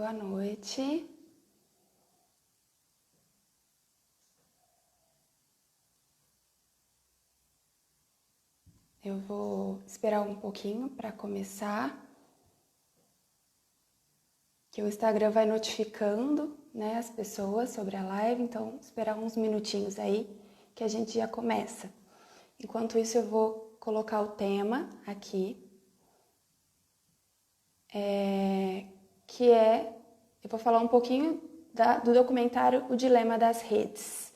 Boa noite. Eu vou esperar um pouquinho para começar, que o Instagram vai notificando, né, as pessoas sobre a live, então esperar uns minutinhos aí que a gente já começa. Enquanto isso eu vou colocar o tema aqui, eu vou falar um pouquinho do documentário O Dilema das Redes,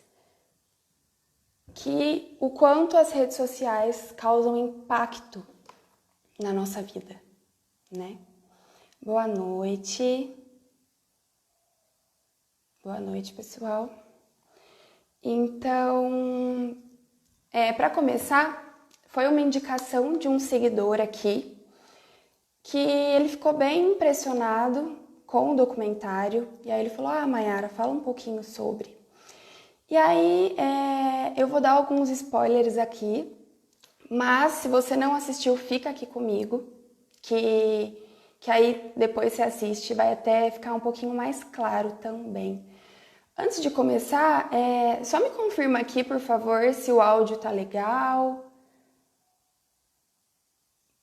que o quanto as redes sociais causam impacto na nossa vida, né? Boa noite. Boa noite, pessoal. Então, para começar, foi uma indicação de um seguidor aqui, que ele ficou bem impressionado com o documentário, e aí ele falou, Mayara, fala um pouquinho sobre. E aí, eu vou dar alguns spoilers aqui, mas se você não assistiu, fica aqui comigo, que aí depois você assiste, vai até ficar um pouquinho mais claro também. Antes de começar, só me confirma aqui, por favor, se o áudio tá legal.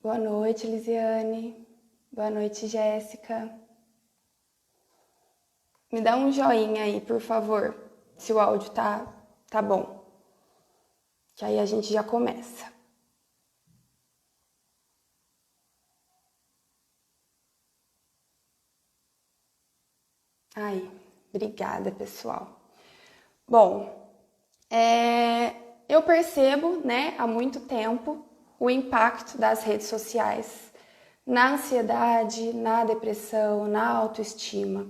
Boa noite, Lisiane. Boa noite, Jéssica. Me dá um joinha aí, por favor, se o áudio tá bom. Que aí a gente já começa. Aí, obrigada, pessoal. Bom, eu percebo, né, há muito tempo, o impacto das redes sociais na ansiedade, na depressão, na autoestima.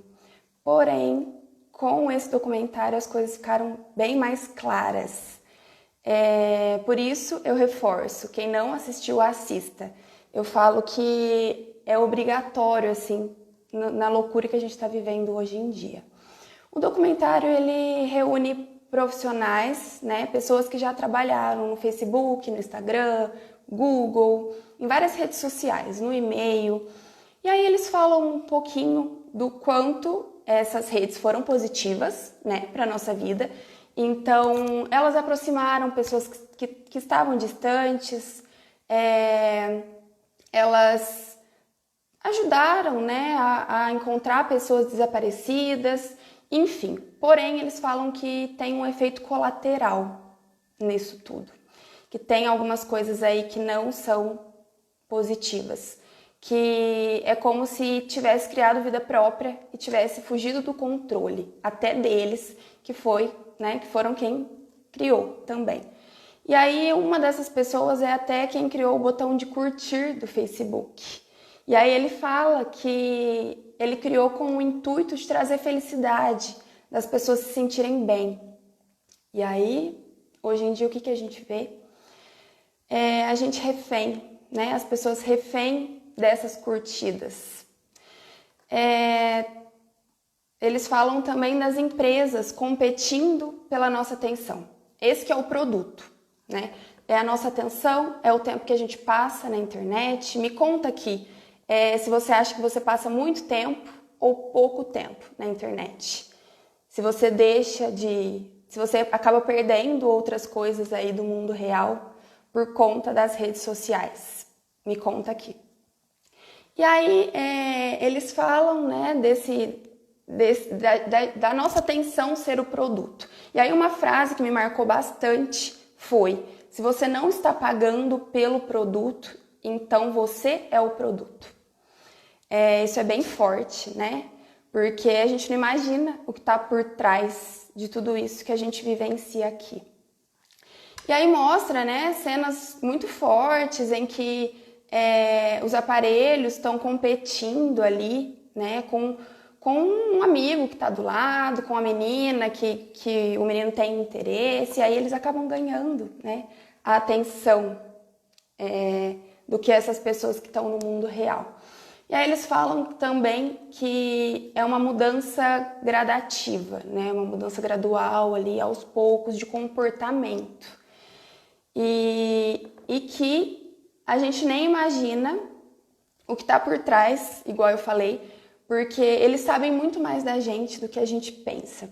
Porém, com esse documentário as coisas ficaram bem mais claras. Por isso eu reforço, quem não assistiu, assista. Eu falo que é obrigatório, assim, na loucura que a gente está vivendo hoje em dia. O documentário, ele reúne profissionais, né, pessoas que já trabalharam no Facebook, no Instagram, Google, em várias redes sociais, no e-mail. E aí eles falam um pouquinho do quanto essas redes foram positivas, né, para a nossa vida. Então, elas aproximaram pessoas que estavam distantes, elas ajudaram, né, a encontrar pessoas desaparecidas, enfim. Porém, eles falam que tem um efeito colateral nisso tudo, que tem algumas coisas aí que não são positivas, que é como se tivesse criado vida própria e tivesse fugido do controle, até deles, que foram quem criou também. E aí uma dessas pessoas é até quem criou o botão de curtir do Facebook. E aí ele fala que ele criou com o intuito de trazer felicidade, das pessoas se sentirem bem. E aí, hoje em dia, o que a gente vê? A gente refém, né? As pessoas refém dessas curtidas. Eles falam também das empresas competindo pela nossa atenção. Esse que é o produto, né? É a nossa atenção, é o tempo que a gente passa na internet. Me conta aqui, se você acha que você passa muito tempo ou pouco tempo na internet. Se você se você acaba perdendo outras coisas aí do mundo real por conta das redes sociais. Me conta aqui. E aí eles falam, né, da nossa atenção ser o produto. E aí uma frase que me marcou bastante foi: se você não está pagando pelo produto, então você é o produto. Isso é bem forte, né? Porque a gente não imagina o que está por trás de tudo isso que a gente vivencia aqui. E aí mostra, né, cenas muito fortes em que os aparelhos estão competindo ali, né, com um amigo que está do lado, com a menina que o menino tem interesse, e aí eles acabam ganhando, né, a atenção do que essas pessoas que estão no mundo real. E aí eles falam também que é uma mudança gradativa, né, uma mudança gradual ali, aos poucos, de comportamento. E que a gente nem imagina o que está por trás, igual eu falei, porque eles sabem muito mais da gente do que a gente pensa.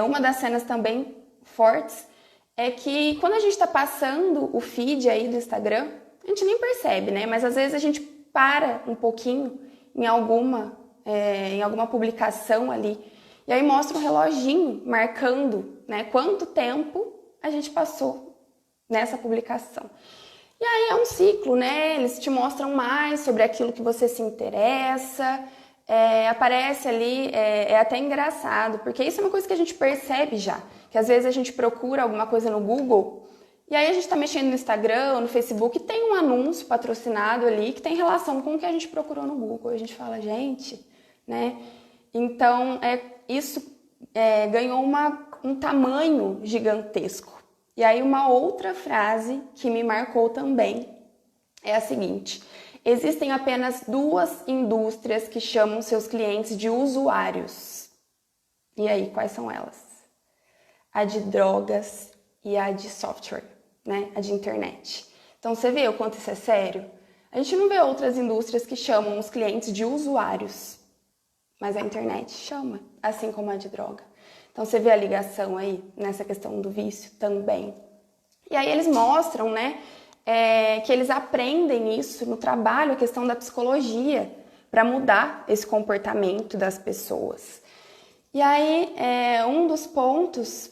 Uma das cenas também fortes é que quando a gente está passando o feed aí do Instagram, a gente nem percebe, né? Mas às vezes a gente para um pouquinho em alguma publicação ali, e aí mostra um reloginho marcando, né, quanto tempo a gente passou nessa publicação. E aí é um ciclo, né? Eles te mostram mais sobre aquilo que você se interessa, aparece ali, é até engraçado, porque isso é uma coisa que a gente percebe já, que às vezes a gente procura alguma coisa no Google, e aí a gente está mexendo no Instagram ou no Facebook e tem um anúncio patrocinado ali que tem relação com o que a gente procurou no Google. A gente fala, gente, né? Então, isso ganhou um tamanho gigantesco. E aí uma outra frase que me marcou também é a seguinte: existem apenas 2 indústrias que chamam seus clientes de usuários. E aí, quais são elas? A de drogas e a de software, né? A de internet. Então você vê o quanto isso é sério? A gente não vê outras indústrias que chamam os clientes de usuários, mas a internet chama, assim como a de droga. Então você vê a ligação aí nessa questão do vício também. E aí eles mostram, né, que eles aprendem isso no trabalho, a questão da psicologia, para mudar esse comportamento das pessoas. E aí, um dos pontos,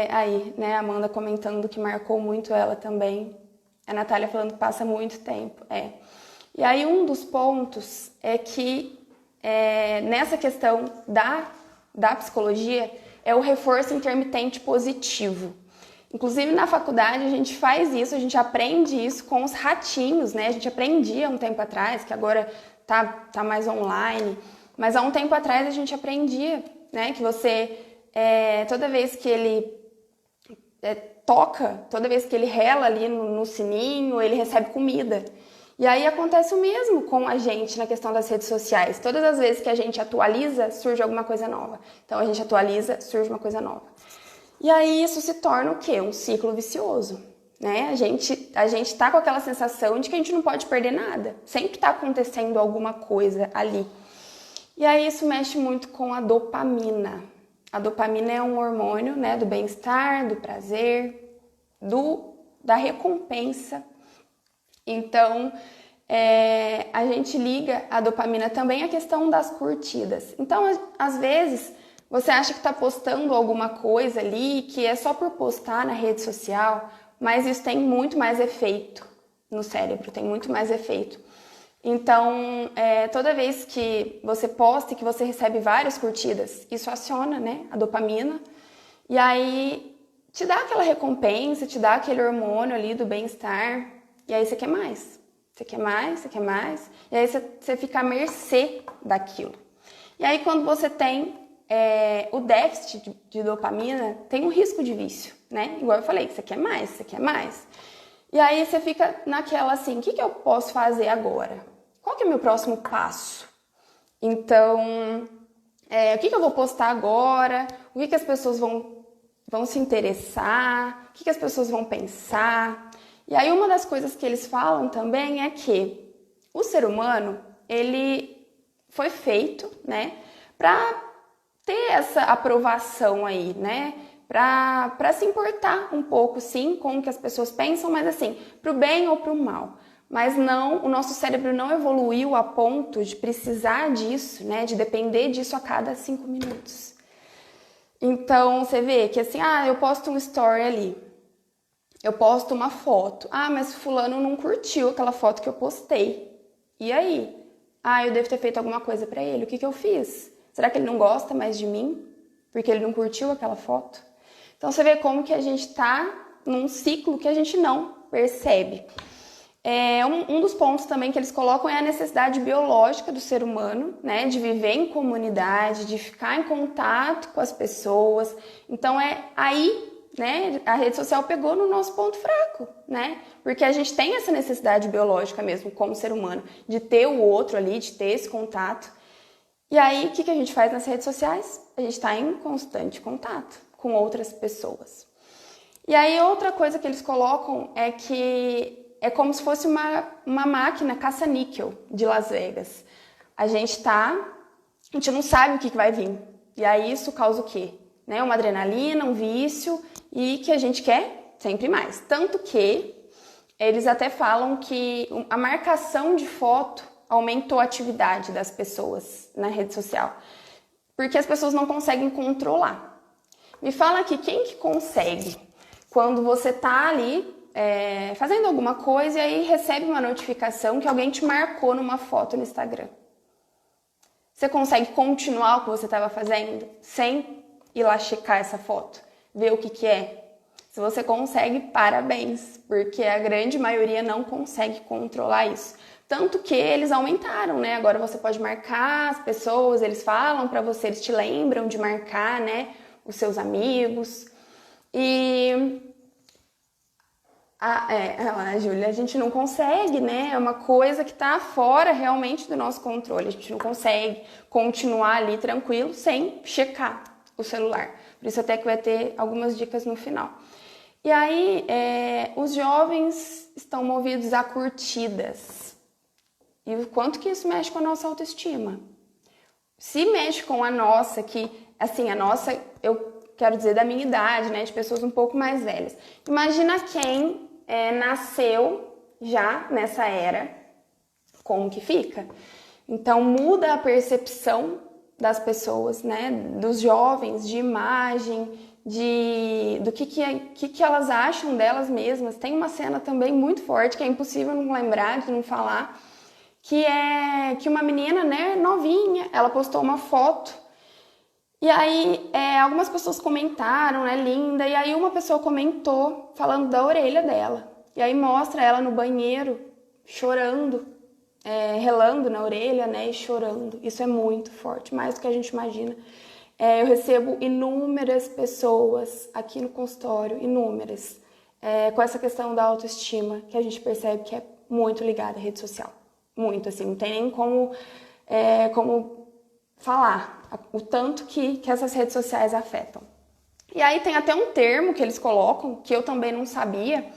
aí, né, a Amanda comentando que marcou muito ela também, a Natália falando que passa muito tempo, E aí um dos pontos é que nessa questão da psicologia é o reforço intermitente positivo. Inclusive na faculdade a gente faz isso, a gente aprende isso com os ratinhos, né? A gente aprendia um tempo atrás, que agora tá mais online, mas há um tempo atrás a gente aprendia, né? Que você, toda vez que ele toca, toda vez que ele rela ali no sininho, ele recebe comida. E aí acontece o mesmo com a gente na questão das redes sociais. Todas as vezes que a gente atualiza, surge alguma coisa nova. Então a gente atualiza, surge uma coisa nova. E aí isso se torna o quê? Um ciclo vicioso, né? A gente tá com aquela sensação de que a gente não pode perder nada. Sempre tá acontecendo alguma coisa ali. E aí isso mexe muito com a dopamina. A dopamina é um hormônio, né, do bem-estar, do prazer, da recompensa. Então, a gente liga a dopamina também à questão das curtidas. Então, às vezes, você acha que está postando alguma coisa ali que é só por postar na rede social, mas isso tem muito mais efeito no cérebro, tem muito mais efeito. Então, toda vez que você posta e que você recebe várias curtidas, isso aciona, né, a dopamina, e aí te dá aquela recompensa, te dá aquele hormônio ali do bem-estar, e aí você quer mais, você quer mais, você quer mais, e aí você fica à mercê daquilo. E aí quando você tem o déficit de dopamina, tem um risco de vício, né? Igual eu falei, você quer mais, você quer mais. E aí você fica naquela assim, o que eu posso fazer agora? Qual que é o meu próximo passo? Então, o que eu vou postar agora? O que as pessoas vão se interessar? O que as pessoas vão pensar? E aí uma das coisas que eles falam também é que o ser humano, ele foi feito, né, para ter essa aprovação aí, né, para se importar um pouco, sim, com o que as pessoas pensam, mas assim, pro bem ou pro mal. Mas não, o nosso cérebro não evoluiu a ponto de precisar disso, né, de depender disso a cada 5 minutos. Então, você vê que assim, eu posto um story ali, eu posto uma foto. Mas fulano não curtiu aquela foto que eu postei. E aí? Eu devo ter feito alguma coisa pra ele. O que eu fiz? Será que ele não gosta mais de mim? Porque ele não curtiu aquela foto? Então você vê como que a gente tá num ciclo que a gente não percebe. Um dos pontos também que eles colocam é a necessidade biológica do ser humano, né? De viver em comunidade, de ficar em contato com as pessoas. Então aí, né, a rede social pegou no nosso ponto fraco, né? Porque a gente tem essa necessidade biológica mesmo, como ser humano, de ter o outro ali, de ter esse contato. E aí, o que a gente faz nas redes sociais? A gente está em constante contato com outras pessoas. E aí, outra coisa que eles colocam é que é como se fosse uma máquina caça-níquel de Las Vegas. A gente está a gente não sabe o que vai vir. E aí isso causa o quê? Né? Uma adrenalina, um vício e que a gente quer sempre mais. Tanto que eles até falam que a marcação de foto aumentou a atividade das pessoas na rede social, porque as pessoas não conseguem controlar. Me fala aqui, quem que consegue? Quando você tá ali fazendo alguma coisa e aí recebe uma notificação que alguém te marcou numa foto no Instagram. Você consegue continuar o que você estava fazendo sem ir lá checar essa foto, ver o que é? Se você consegue, parabéns, porque a grande maioria não consegue controlar isso. Tanto que eles aumentaram, né? Agora você pode marcar as pessoas, eles falam para você, eles te lembram de marcar, né? Os seus amigos. E Júlia, a gente não consegue, né? É uma coisa que está fora realmente do nosso controle. A gente não consegue continuar ali tranquilo sem checar o celular. Por isso até que vai ter algumas dicas no final. E aí, os jovens estão movidos a curtidas. E o quanto que isso mexe com a nossa autoestima? Se mexe com a nossa, que, assim, a nossa, eu quero dizer da minha idade, né, de pessoas um pouco mais velhas. Imagina quem nasceu já nessa era, como que fica? Então, muda a percepção das pessoas, né, dos jovens, de imagem, do que elas acham delas mesmas. Tem uma cena também muito forte, que é impossível não lembrar, de não falar, que é que uma menina, né, novinha, ela postou uma foto, e aí algumas pessoas comentaram, né, linda, e aí uma pessoa comentou, falando da orelha dela, e aí mostra ela no banheiro, chorando, relando na orelha, né, e chorando. Isso é muito forte, mais do que a gente imagina. Eu recebo inúmeras pessoas aqui no consultório, inúmeras, com essa questão da autoestima, que a gente percebe que é muito ligada à rede social. Muito, assim, não tem nem como falar o tanto que essas redes sociais afetam. E aí tem até um termo que eles colocam, que eu também não sabia,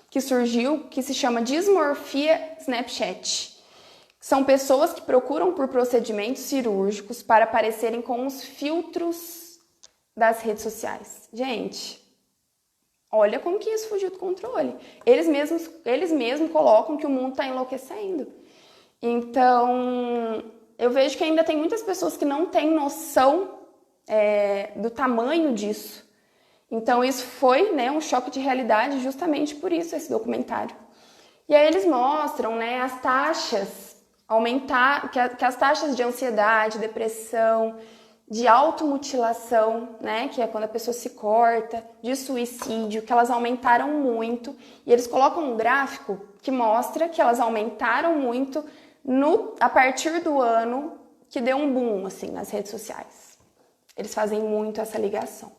que surgiu, que se chama dismorfia Snapchat. São pessoas que procuram por procedimentos cirúrgicos para parecerem com os filtros das redes sociais. Gente, olha como que isso fugiu do controle. Eles mesmos colocam que o mundo está enlouquecendo. Então, eu vejo que ainda tem muitas pessoas que não têm noção do tamanho disso. Então, isso foi, né, um choque de realidade justamente por isso, esse documentário. E aí eles mostram, né, as taxas aumentar, que as taxas de ansiedade, depressão, de automutilação, né, que é quando a pessoa se corta, de suicídio, que elas aumentaram muito. E eles colocam um gráfico que mostra que elas aumentaram muito a partir do ano que deu um boom, assim, nas redes sociais. Eles fazem muito essa ligação.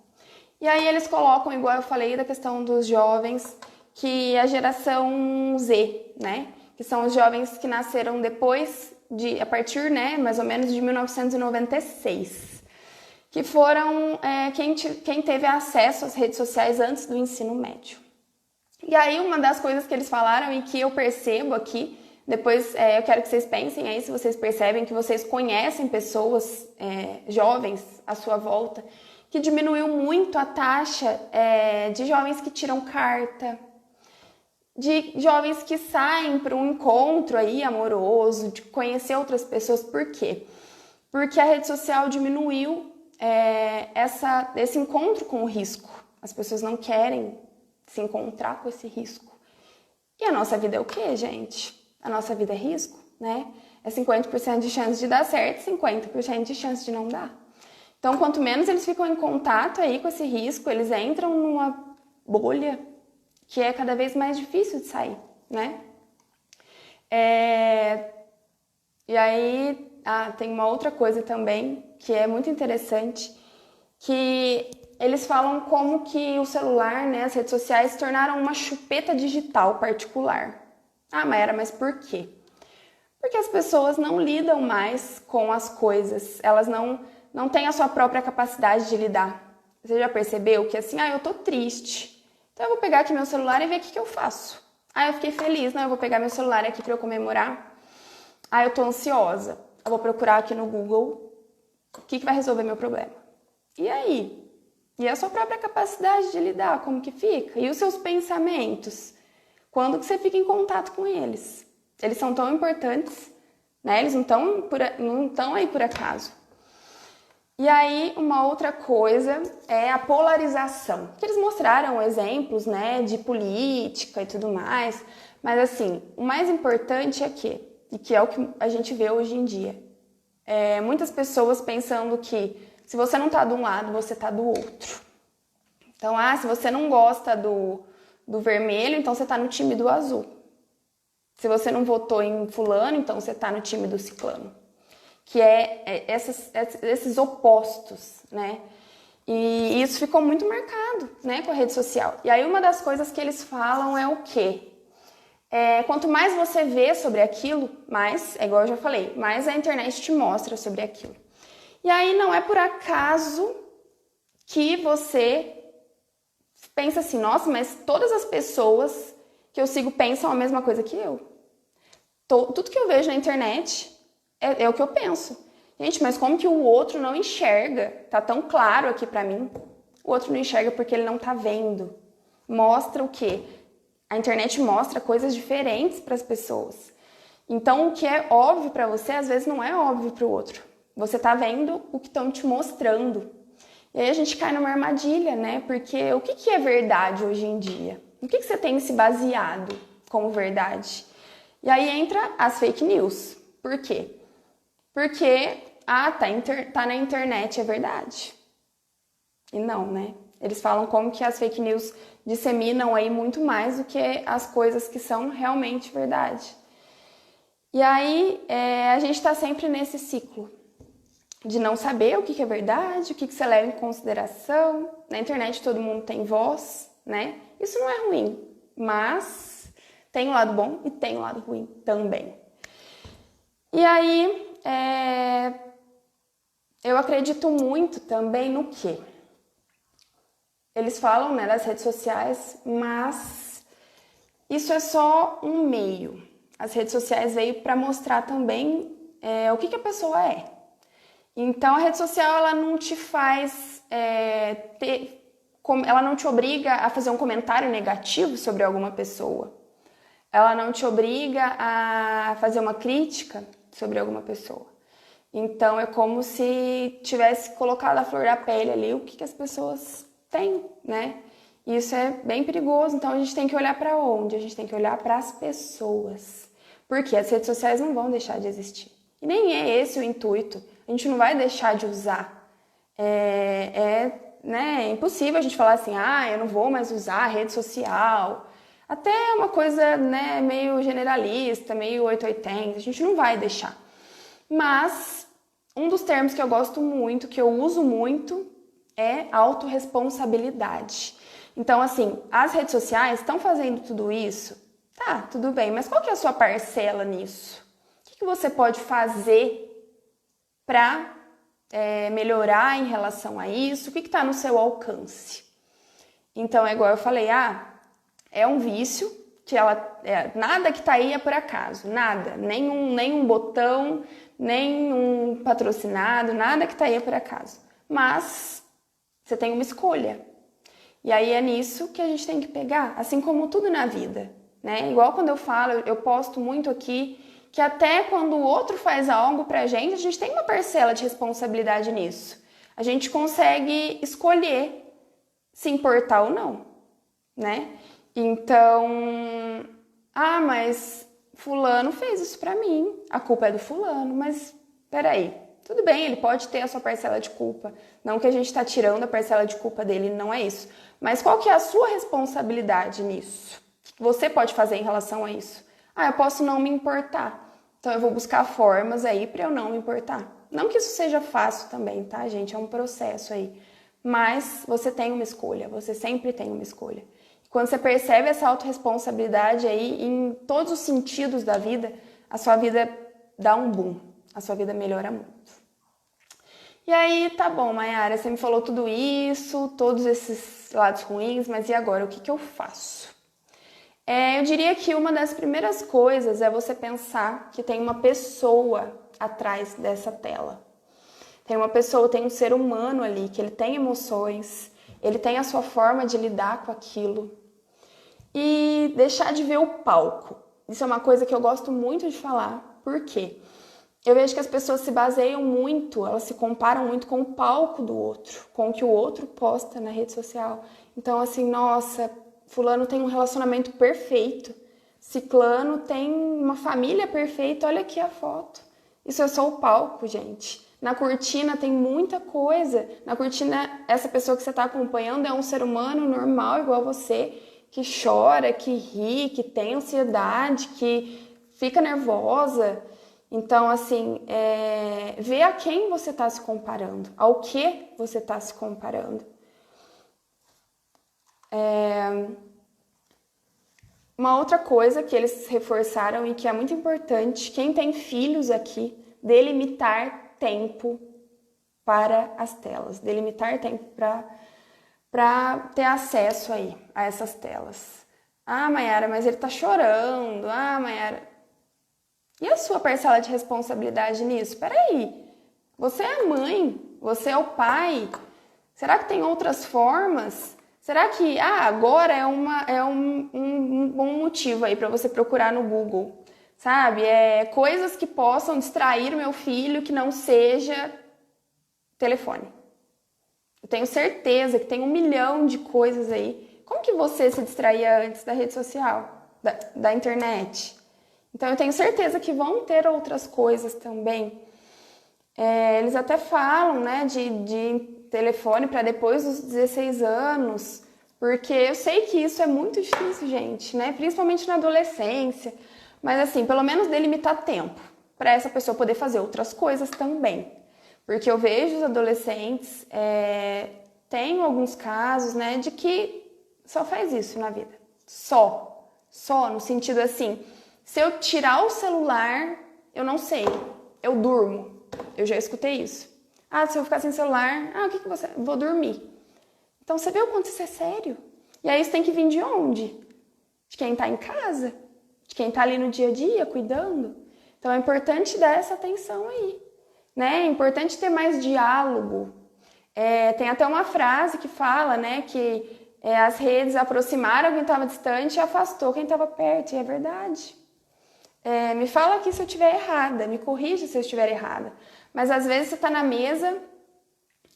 E aí eles colocam, igual eu falei, da questão dos jovens, que a geração Z, né, que são os jovens que nasceram depois a partir, né, mais ou menos de 1996, que foram quem teve acesso às redes sociais antes do ensino médio. E aí uma das coisas que eles falaram e que eu percebo aqui, depois eu quero que vocês pensem aí se vocês percebem que vocês conhecem pessoas jovens à sua volta, que diminuiu muito a taxa de jovens que tiram carta, de jovens que saem para um encontro aí amoroso, de conhecer outras pessoas. Por quê? Porque a rede social diminuiu esse encontro com o risco. As pessoas não querem se encontrar com esse risco. E a nossa vida é o quê, gente? A nossa vida é risco, né? É 50% de chance de dar certo, 50% de chance de não dar. Então, quanto menos eles ficam em contato aí com esse risco, eles entram numa bolha que é cada vez mais difícil de sair, né? E aí, tem uma outra coisa também que é muito interessante, que eles falam como que o celular, né, as redes sociais se tornaram uma chupeta digital particular. Mayara, mas por quê? Porque as pessoas não lidam mais com as coisas, elas não têm a sua própria capacidade de lidar. Você já percebeu que assim, eu tô triste, então eu vou pegar aqui meu celular e ver o que eu faço. Eu fiquei feliz, eu vou pegar meu celular aqui para eu comemorar. Eu tô ansiosa, eu vou procurar aqui no Google O que vai resolver meu problema? E aí? E a sua própria capacidade de lidar, como que fica? E os seus pensamentos? Quando que você fica em contato com eles? Eles são tão importantes, né? Eles não estão aí por acaso. E aí, uma outra coisa é a polarização. Que eles mostraram exemplos, né, de política e tudo mais. Mas, assim, o mais importante é e que é o que a gente vê hoje em dia, muitas pessoas pensando que se você não tá de um lado, você tá do outro. Então, se você não gosta do vermelho, então você tá no time do azul. Se você não votou em fulano, então você tá no time do ciclano. Que esses opostos, né? E isso ficou muito marcado, né, com a rede social. E aí uma das coisas que eles falam é o quê? Quanto mais você vê sobre aquilo, mais, igual eu já falei, mais a internet te mostra sobre aquilo. E aí não é por acaso que você pensa assim, nossa, mas todas as pessoas que eu sigo pensam a mesma coisa que eu. Tudo que eu vejo na internet é o que eu penso. Gente, mas como que o outro não enxerga? Tá tão claro aqui pra mim. O outro não enxerga porque ele não tá vendo. Mostra o quê? A internet mostra coisas diferentes para as pessoas. Então, o que é óbvio para você, às vezes não é óbvio para o outro. Você tá vendo o que estão te mostrando. E aí a gente cai numa armadilha, né? Porque o que é verdade hoje em dia? O que você tem se baseado como verdade? E aí entra as fake news. Por quê? Porque, tá na internet, é verdade. E não, né? Eles falam como que as fake news disseminam aí muito mais do que as coisas que são realmente verdade. E aí a gente tá sempre nesse ciclo de não saber o que é verdade, o que você leva em consideração. Na internet todo mundo tem voz, né? Isso não é ruim, mas tem um lado bom e tem um lado ruim também. E aí, eu acredito muito também no quê? Eles falam, né, das redes sociais, mas isso é só um meio. As redes sociais veio para mostrar também o que a pessoa é. Então, a rede social, ela não te faz ela não te obriga a fazer um comentário negativo sobre alguma pessoa. Ela não te obriga a fazer uma crítica sobre alguma pessoa. Então, é como se tivesse colocado a flor da pele ali o que as pessoas têm, né? E isso é bem perigoso. Então, a gente tem que olhar para onde? A gente tem que olhar para as pessoas. Porque as redes sociais não vão deixar de existir. E nem é esse o intuito. A gente não vai deixar de usar. É impossível a gente falar assim, eu não vou mais usar a rede social. Até é uma coisa, né, meio generalista, meio 880. A gente não vai deixar. Mas um dos termos que eu gosto muito, que eu uso muito, é autorresponsabilidade. Então, assim, as redes sociais estão fazendo tudo isso? Tá, tudo bem, mas qual que é a sua parcela nisso? O que você pode fazer para melhorar em relação a isso? O que está no seu alcance? Então, é igual eu falei, é um vício, que nada que está aí é por acaso, nada, nenhum botão, nenhum patrocinado, nada que está aí é por acaso. Mas você tem uma escolha. E aí é nisso que a gente tem que pegar, assim como tudo na vida, né? Igual quando eu falo, eu posto muito aqui, que até quando o outro faz algo pra gente, a gente tem uma parcela de responsabilidade nisso. A gente consegue escolher se importar ou não, né? Então, mas fulano fez isso pra mim, a culpa é do fulano, mas peraí, tudo bem, ele pode ter a sua parcela de culpa, não que a gente tá tirando a parcela de culpa dele, não é isso. Mas qual que é a sua responsabilidade nisso? O que você pode fazer em relação a isso? Eu posso não me importar, então eu vou buscar formas aí pra eu não me importar. Não que isso seja fácil também, tá, gente? É um processo aí. Mas você tem uma escolha, você sempre tem uma escolha. Quando você percebe essa autorresponsabilidade aí em todos os sentidos da vida, a sua vida dá um boom, a sua vida melhora muito. E aí, tá bom, Mayara, você me falou tudo isso, todos esses lados ruins, mas e agora? O que eu faço? Eu diria que uma das primeiras coisas é você pensar que tem uma pessoa atrás dessa tela. Tem uma pessoa, tem um ser humano ali, que ele tem emoções, ele tem a sua forma de lidar com aquilo. E deixar de ver o palco. Isso é uma coisa que eu gosto muito de falar. Por quê? Eu vejo que as pessoas se baseiam muito, elas se comparam muito com o palco do outro, com o que o outro posta na rede social. Então, assim, nossa, fulano tem um relacionamento perfeito, ciclano tem uma família perfeita, olha aqui a foto. Isso é só o palco, gente. Na cortina tem muita coisa. Na cortina, essa pessoa que você está acompanhando é um ser humano normal, igual você, que chora, que ri, que tem ansiedade, que fica nervosa. Então, assim, ver a quem você está se comparando, ao que você está se comparando. Uma outra coisa que eles reforçaram e que é muito importante, quem tem filhos aqui, delimitar tempo para as telas, delimitar tempo para ter acesso aí a essas telas. Ah, Mayara, mas ele tá chorando. Ah, Mayara... E a sua parcela de responsabilidade nisso? Peraí, você é a mãe, você é o pai. Será que tem outras formas? Será que agora é um bom motivo aí para você procurar no Google? Sabe? Coisas que possam distrair o meu filho que não seja telefone. Eu tenho certeza que tem 1 milhão de coisas aí. Como que você se distraía antes da rede social, da internet? Então, eu tenho certeza que vão ter outras coisas também. Eles até falam, né, de telefone para depois dos 16 anos, porque eu sei que isso é muito difícil, gente, né, principalmente na adolescência. Mas, assim, pelo menos delimitar tempo para essa pessoa poder fazer outras coisas também. Porque eu vejo os adolescentes, tem alguns casos, né, de que só faz isso na vida. Só no sentido assim... Se eu tirar o celular, eu não sei, eu durmo. Eu já escutei isso. Se eu ficar sem celular, o que você... Vou dormir. Então, você vê o quanto isso é sério? E aí, isso tem que vir de onde? De quem tá em casa? De quem tá ali no dia a dia, cuidando? Então, é importante dar essa atenção aí, né? É importante ter mais diálogo. Tem até uma frase que fala, né, que as redes aproximaram quem estava distante e afastou quem estava perto, e é verdade. Me fala aqui se eu estiver errada, me corrija se eu estiver errada. Mas às vezes você está na mesa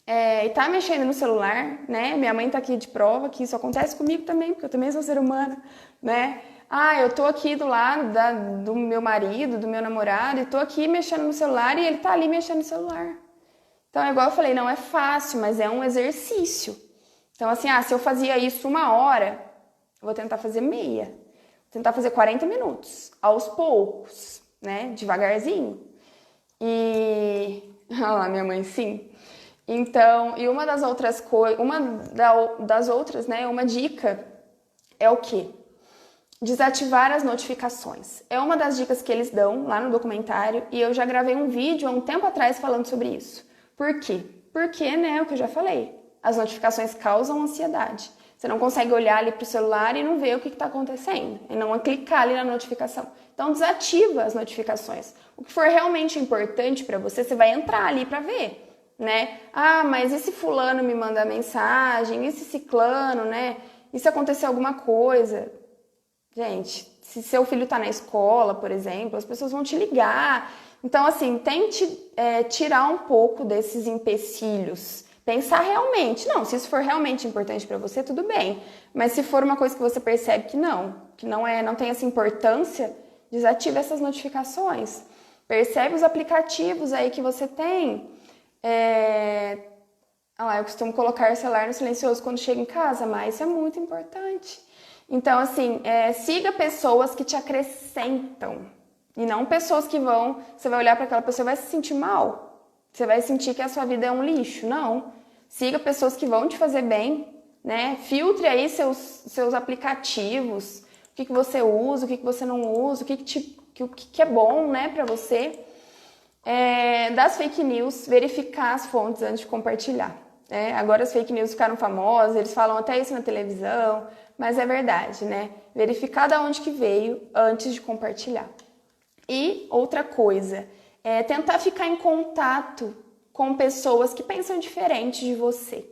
e está mexendo no celular, né? Minha mãe está aqui de prova que isso acontece comigo também, porque eu também sou ser humana, né? Eu estou aqui do lado do meu marido, do meu namorado, e estou aqui mexendo no celular e ele está ali mexendo no celular. Então, igual eu falei, não é fácil, mas é um exercício. Então, assim, se eu fazia isso 1 hora, eu vou tentar fazer meia. Tentar fazer 40 minutos, aos poucos, né? Devagarzinho. E... Olha lá, minha mãe, sim. Então, e uma das outras coisas... né? Uma dica é o quê? Desativar as notificações. É uma das dicas que eles dão lá no documentário e eu já gravei um vídeo há um tempo atrás falando sobre isso. Por quê? Porque, né, o que eu já falei, as notificações causam ansiedade. Você não consegue olhar ali para o celular e não ver o que está acontecendo, e não clicar ali na notificação. Então, desativa as notificações. O que for realmente importante para você, você vai entrar ali para ver, né? Mas e se fulano me manda mensagem? E se ciclano, né? E se acontecer alguma coisa? Gente, se seu filho está na escola, por exemplo, as pessoas vão te ligar. Então, assim, tente tirar um pouco desses empecilhos. Pensar realmente, se isso for realmente importante para você, tudo bem. Mas se for uma coisa que você percebe que não tem essa importância, desative essas notificações. Percebe os aplicativos aí que você tem. Eu costumo colocar o celular no silencioso quando chego em casa, mas isso é muito importante. Então, assim, siga pessoas que te acrescentam. E não pessoas que você vai olhar para aquela pessoa e vai se sentir mal. Você vai sentir que a sua vida é um lixo. Não. Siga pessoas que vão te fazer bem, né? Filtre aí seus aplicativos, o que você usa, o que você não usa, o que é bom, né, para você. Das fake news, verificar as fontes antes de compartilhar. Agora as fake news ficaram famosas, eles falam até isso na televisão, mas é verdade, né? Verificar de onde que veio antes de compartilhar. E outra coisa, tentar ficar em contato com pessoas que pensam diferente de você.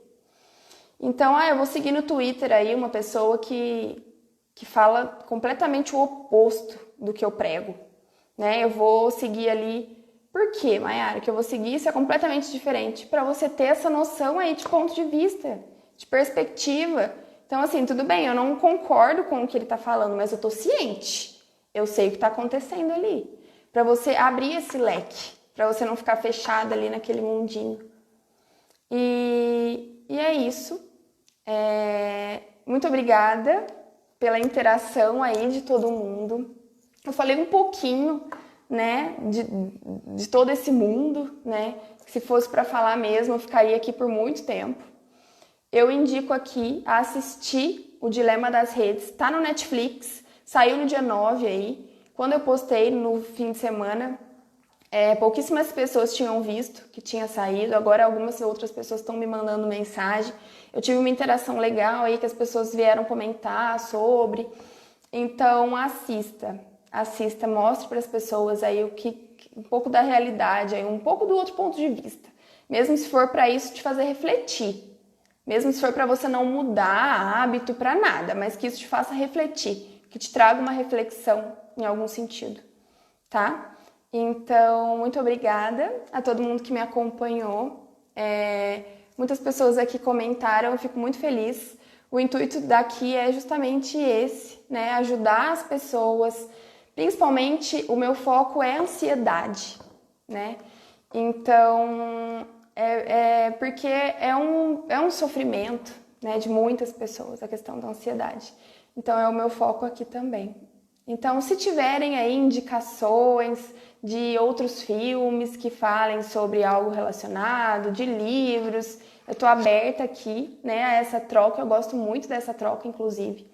Então, eu vou seguir no Twitter aí uma pessoa que fala completamente o oposto do que eu prego, né? Eu vou seguir ali. Por quê, Mayara, que eu vou seguir isso é completamente diferente? Para você ter essa noção aí de ponto de vista, de perspectiva. Então, assim, tudo bem, eu não concordo com o que ele está falando, mas eu tô ciente. Eu sei o que está acontecendo ali. Para você abrir esse leque, para você não ficar fechada ali naquele mundinho. E é isso. Muito obrigada pela interação aí de todo mundo. Eu falei um pouquinho, né, de todo esse mundo, né? Que se fosse para falar mesmo, eu ficaria aqui por muito tempo. Eu indico aqui a assistir O Dilema das Redes. Tá no Netflix, saiu no dia 9 aí. Quando eu postei no fim de semana, pouquíssimas pessoas tinham visto que tinha saído. Agora algumas outras pessoas estão me mandando mensagem. Eu tive uma interação legal aí que as pessoas vieram comentar sobre. Então assista, mostre para as pessoas aí um pouco da realidade, aí, um pouco do outro ponto de vista. Mesmo se for para isso te fazer refletir. Mesmo se for para você não mudar hábito para nada, mas que isso te faça refletir, que te traga uma reflexão em algum sentido, tá? Então, muito obrigada a todo mundo que me acompanhou. Muitas pessoas aqui comentaram, eu fico muito feliz. O intuito daqui é justamente esse, né? Ajudar as pessoas. Principalmente, o meu foco é ansiedade, né? Então, porque é um sofrimento, né, de muitas pessoas, a questão da ansiedade. Então, é o meu foco aqui também. Então, se tiverem aí indicações de outros filmes que falem sobre algo relacionado, de livros, eu tô aberta aqui, né, a essa troca. Eu gosto muito dessa troca, inclusive.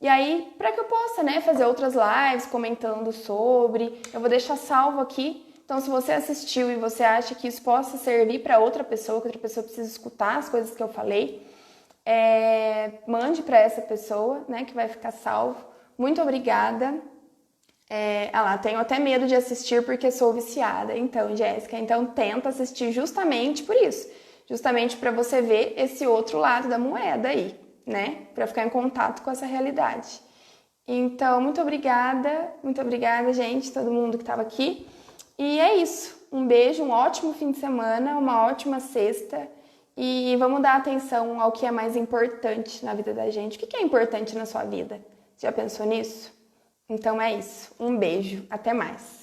E aí, para que eu possa, né, fazer outras lives comentando sobre, eu vou deixar salvo aqui. Então, se você assistiu e você acha que isso possa servir para outra pessoa, que outra pessoa precisa escutar as coisas que eu falei, mande para essa pessoa, né, que vai ficar salvo. Muito obrigada. Tenho até medo de assistir porque sou viciada. Então, Jéssica, tenta assistir justamente por isso. Justamente para você ver esse outro lado da moeda aí, né? Para ficar em contato com essa realidade. Então, muito obrigada, gente, todo mundo que estava aqui. E é isso. Um beijo, um ótimo fim de semana, uma ótima sexta. E vamos dar atenção ao que é mais importante na vida da gente. O que é importante na sua vida? Já pensou nisso? Então é isso. Um beijo. Até mais.